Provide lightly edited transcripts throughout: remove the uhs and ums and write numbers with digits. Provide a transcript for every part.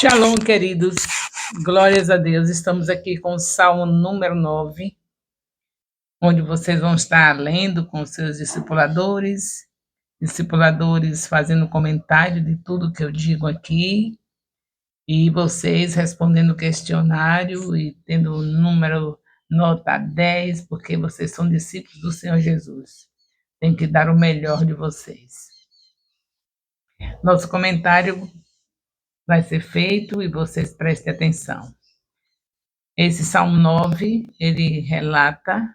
Shalom, queridos. Glórias a Deus. Estamos aqui com o Salmo número 9, onde vocês vão estar lendo com seus discipuladores fazendo comentário de tudo que eu digo aqui, e vocês respondendo o questionário e tendo o número nota 10, porque vocês são discípulos do Senhor Jesus. Tem que dar o melhor de vocês. Nosso comentário vai ser feito e vocês prestem atenção. Esse Salmo 9, ele relata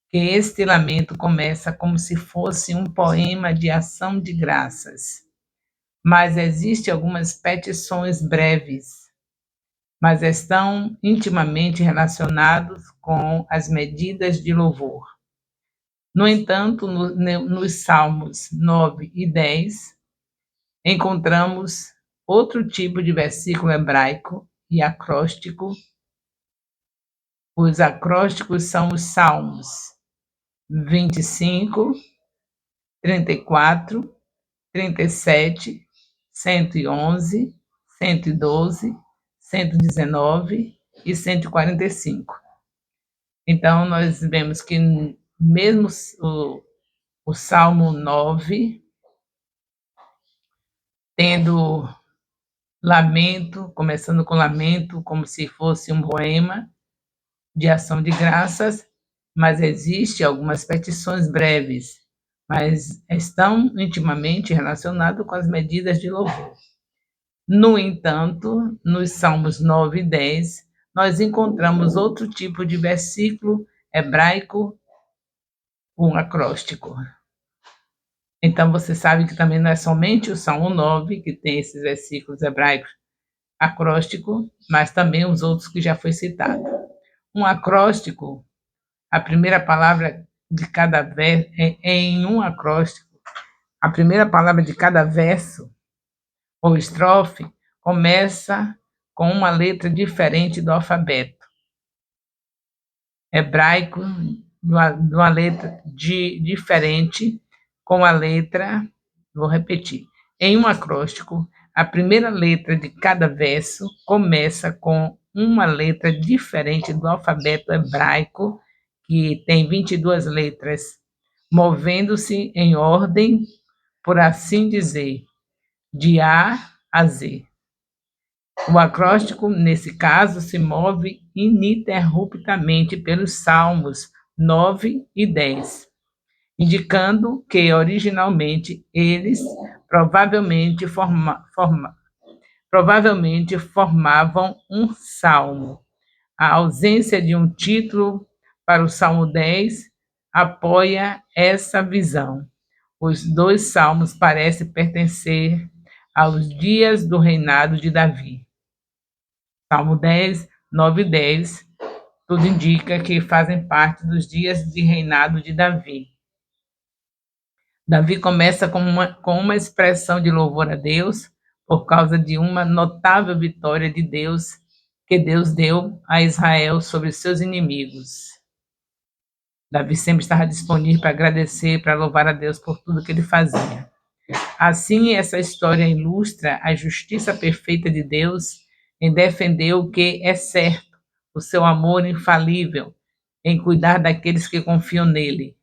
que este lamento começa como se fosse um poema de ação de graças, mas existem algumas petições breves, mas estão intimamente relacionados com as medidas de louvor. No entanto, nos Salmos 9 e 10, encontramos outro tipo de versículo hebraico e acróstico. Os acrósticos são os Salmos 25, 34, 37, 111, 112, 119 e 145. Então, nós vemos que mesmo o Salmo 9, tendo lamento, começando com lamento, como se fosse um poema de ação de graças, mas existem algumas petições breves, mas estão intimamente relacionadas com as medidas de louvor. No entanto, nos Salmos 9 e 10, nós encontramos outro tipo de versículo hebraico, um acróstico. Então, você sabe que também não é somente o Salmo 9 que tem esses versículos hebraicos acróstico, mas também os outros que já foi citado. Um acróstico, a primeira palavra de cada verso, em um acróstico, a primeira palavra de cada verso ou estrofe começa com uma letra diferente do alfabeto hebraico, de uma letra diferente com a letra, vou repetir, em um acróstico, a primeira letra de cada verso começa com uma letra diferente do alfabeto hebraico, que tem 22 letras, movendo-se em ordem, por assim dizer, de A a Z. O acróstico, nesse caso, se move ininterruptamente pelos Salmos 9 e 10, indicando que, originalmente, eles provavelmente formavam um salmo. A ausência de um título para o Salmo 10 apoia essa visão. Os dois salmos parecem pertencer aos dias do reinado de Davi. Salmo 10, 9 e 10, tudo indica que fazem parte dos dias de reinado de Davi. Davi começa com uma expressão de louvor a Deus por causa de uma notável vitória de Deus que Deus deu a Israel sobre seus inimigos. Davi sempre estava disponível para agradecer, para louvar a Deus por tudo que ele fazia. Assim, essa história ilustra a justiça perfeita de Deus em defender o que é certo, o seu amor infalível, em cuidar daqueles que confiam nele.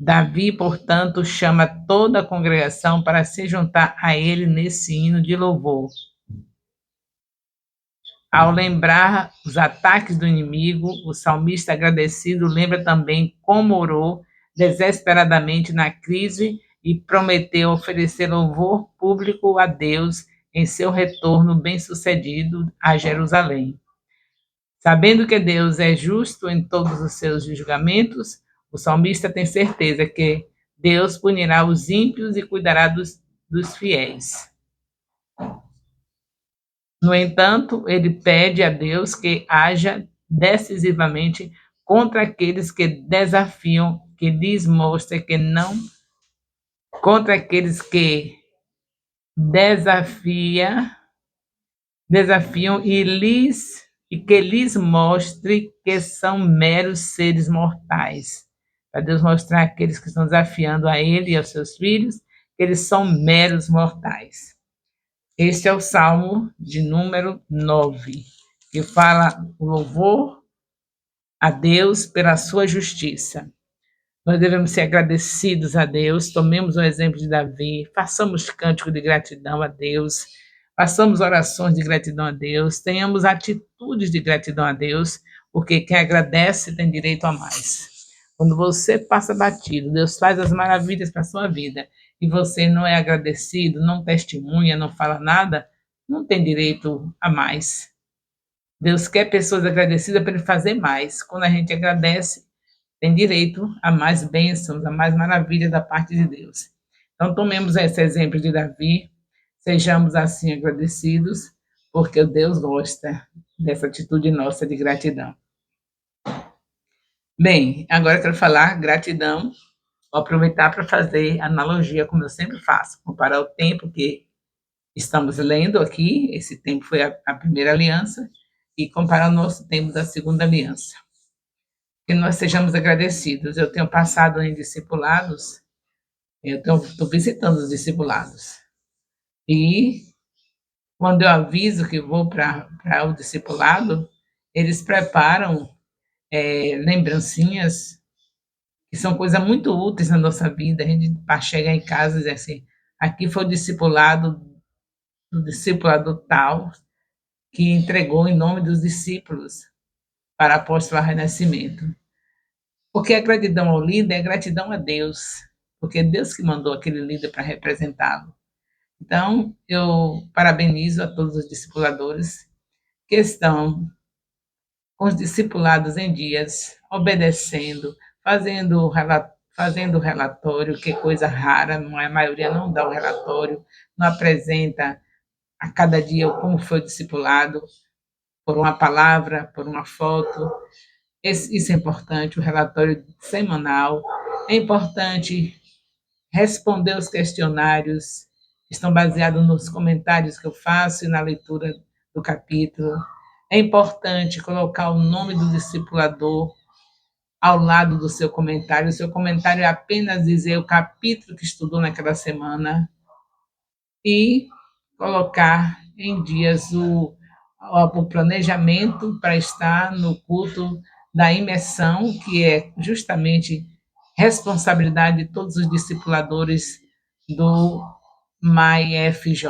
Davi, portanto, chama toda a congregação para se juntar a ele nesse hino de louvor. Ao lembrar os ataques do inimigo, o salmista agradecido lembra também como orou desesperadamente na crise e prometeu oferecer louvor público a Deus em seu retorno bem-sucedido a Jerusalém. Sabendo que Deus é justo em todos os seus julgamentos, o salmista tem certeza que Deus punirá os ímpios e cuidará dos fiéis. No entanto, ele pede a Deus que haja decisivamente contra aqueles que desafiam, que lhes mostra que não, contra aqueles que desafiam e que lhes mostre que são meros seres mortais. Para Deus mostrar àqueles que estão desafiando a ele e aos seus filhos que eles são meros mortais. Este é o Salmo de número 9, que fala o louvor a Deus pela sua justiça. Nós devemos ser agradecidos a Deus, tomemos o exemplo de Davi, façamos cântico de gratidão a Deus, façamos orações de gratidão a Deus, tenhamos atitudes de gratidão a Deus, porque quem agradece tem direito a mais. Quando você passa batido, Deus faz as maravilhas para a sua vida, e você não é agradecido, não testemunha, não fala nada, não tem direito a mais. Deus quer pessoas agradecidas para Ele fazer mais. Quando a gente agradece, tem direito a mais bênçãos, a mais maravilhas da parte de Deus. Então, tomemos esse exemplo de Davi, sejamos assim agradecidos, porque Deus gosta dessa atitude nossa de gratidão. Bem, agora eu quero falar gratidão, vou aproveitar para fazer analogia, como eu sempre faço, comparar o tempo que estamos lendo aqui, esse tempo foi a primeira aliança, e comparar o nosso tempo da segunda aliança. Que nós sejamos agradecidos. Eu tenho passado em discipulados, eu estou visitando os discipulados. E quando eu aviso que vou para o discipulado, eles preparam lembrancinhas que são coisas muito úteis na nossa vida. A gente para chegar em casa e dizer assim, aqui foi o discipulado do discipulado tal que entregou em nome dos discípulos para a apóstola Renascimento. Porque a gratidão ao líder é gratidão a Deus, porque é Deus que mandou aquele líder para representá-lo. Então, eu parabenizo a todos os discipuladores que estão com os discipulados em dias, obedecendo, fazendo relatório, que é coisa rara, não é, a maioria não dá o relatório, não apresenta a cada dia como foi o discipulado, por uma palavra, por uma foto. Isso é importante, o relatório semanal. É importante responder os questionários, que estão baseados nos comentários que eu faço e na leitura do capítulo. É importante colocar o nome do discipulador ao lado do seu comentário. O seu comentário é apenas dizer o capítulo que estudou naquela semana e colocar em dias o planejamento para estar no culto da imersão, que é justamente responsabilidade de todos os discipuladores do MAI-FJ,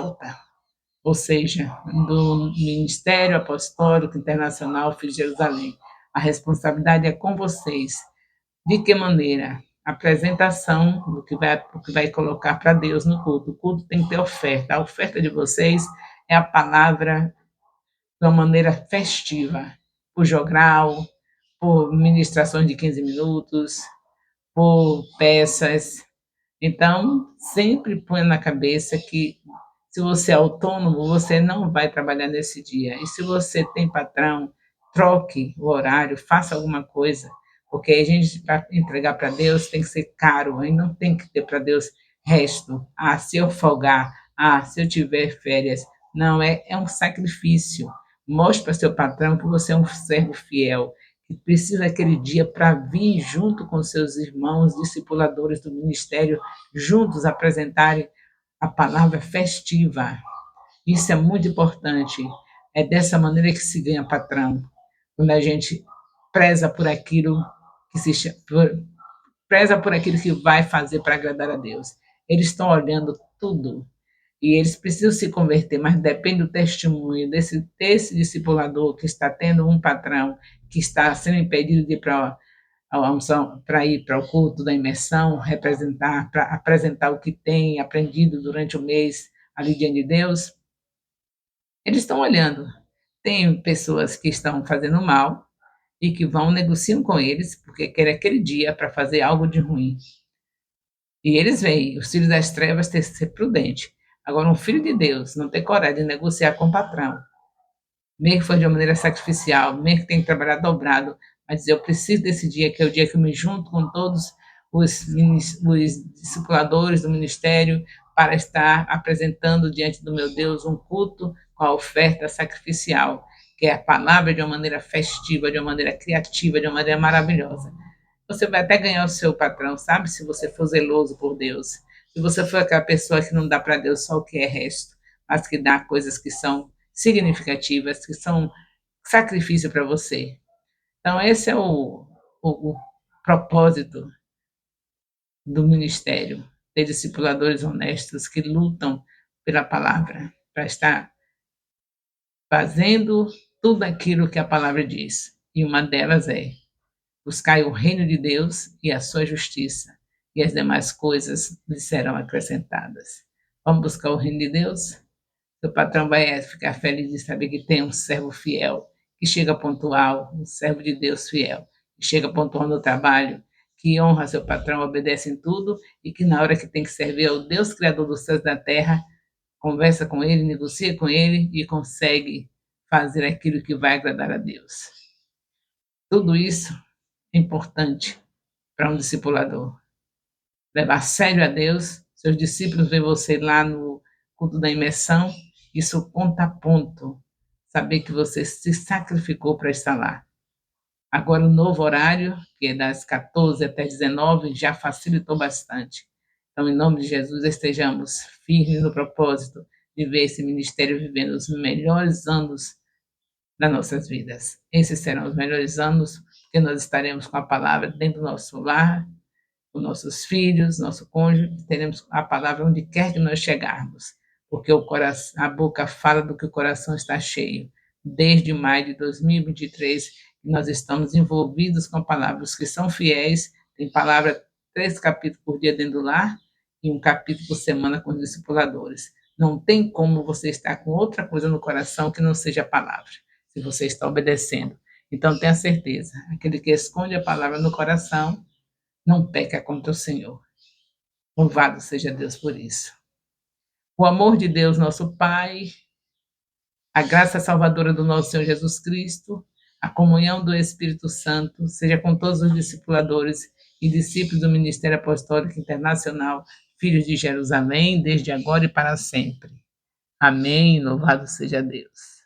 ou seja, do Ministério Apostólico Internacional Filho de Jerusalém. A responsabilidade é com vocês. De que maneira? Apresentação do que vai colocar para Deus no culto. O culto tem que ter oferta. A oferta de vocês é a palavra de uma maneira festiva, por jogral, por ministrações de 15 minutos, por peças. Então, sempre põe na cabeça que se você é autônomo, você não vai trabalhar nesse dia. E se você tem patrão, troque o horário, faça alguma coisa, porque a gente, para entregar para Deus, tem que ser caro, e não tem que ter para Deus resto. Ah, se eu folgar, ah, se eu tiver férias. Não, é um sacrifício. Mostre para seu patrão que você é um servo fiel, que precisa aquele dia para vir junto com seus irmãos, discipuladores do ministério, juntos apresentarem a palavra festiva. Isso é muito importante. É dessa maneira que se ganha patrão. Quando a gente preza por aquilo que preza por aquilo que vai fazer para agradar a Deus. Eles estão olhando tudo e eles precisam se converter, mas depende do testemunho desse discipulador que está tendo um patrão que está sendo impedido de ir para ir para o culto da imersão, representar, para apresentar o que tem aprendido durante o mês ali diante de Deus. Eles estão olhando. Tem pessoas que estão fazendo mal e que vão negociando com eles porque querem aquele dia para fazer algo de ruim. E eles veem, os filhos das trevas têm que ser prudente. Agora, um filho de Deus não tem coragem de negociar com o patrão, mesmo que for de uma maneira sacrificial, mesmo que tenha que trabalhar dobrado, mas eu preciso desse dia, que é o dia que eu me junto com todos os discipuladores do ministério para estar apresentando diante do meu Deus um culto com a oferta sacrificial, que é a palavra de uma maneira festiva, de uma maneira criativa, de uma maneira maravilhosa. Você vai até ganhar o seu patrão, sabe? Se você for zeloso por Deus. Se você for aquela pessoa que não dá para Deus só o que é resto, mas que dá coisas que são significativas, que são sacrifício para você. Então, esse é o propósito do ministério, ter discipuladores honestos que lutam pela palavra, para estar fazendo tudo aquilo que a palavra diz. E uma delas é: buscai o reino de Deus e a sua justiça, e as demais coisas lhe serão acrescentadas. Vamos buscar o reino de Deus? Seu patrão vai ficar feliz de saber que tem um servo fiel, que chega pontual, um servo de Deus fiel, que chega pontual no trabalho, que honra seu patrão, obedece em tudo e que na hora que tem que servir ao Deus Criador dos céus e da terra, conversa com ele, negocia com ele e consegue fazer aquilo que vai agradar a Deus. Tudo isso é importante para um discipulador. Levar a sério a Deus, seus discípulos veem você lá no culto da imersão, isso conta a ponto. Saber que você se sacrificou para estar lá. Agora, o novo horário, que é das 14 até 19, já facilitou bastante. Então, em nome de Jesus, estejamos firmes no propósito de ver esse ministério vivendo os melhores anos das nossas vidas. Esses serão os melhores anos, porque nós estaremos com a palavra dentro do nosso lar, com nossos filhos, nosso cônjuge, teremos a palavra onde quer que nós chegarmos, porque a boca fala do que o coração está cheio. Desde maio de 2023, nós estamos envolvidos com a palavra. Os que são fiéis, tem palavra 3 capítulos por dia dentro do lar e um capítulo por semana com os discipuladores. Não tem como você estar com outra coisa no coração que não seja a palavra, se você está obedecendo. Então, tenha certeza, aquele que esconde a palavra no coração não peca contra o Senhor. Louvado seja Deus por isso. O amor de Deus, nosso Pai, a graça salvadora do nosso Senhor Jesus Cristo, a comunhão do Espírito Santo, seja com todos os discipuladores e discípulos do Ministério Apostólico Internacional, Filhos de Jerusalém, desde agora e para sempre. Amém. Louvado seja Deus.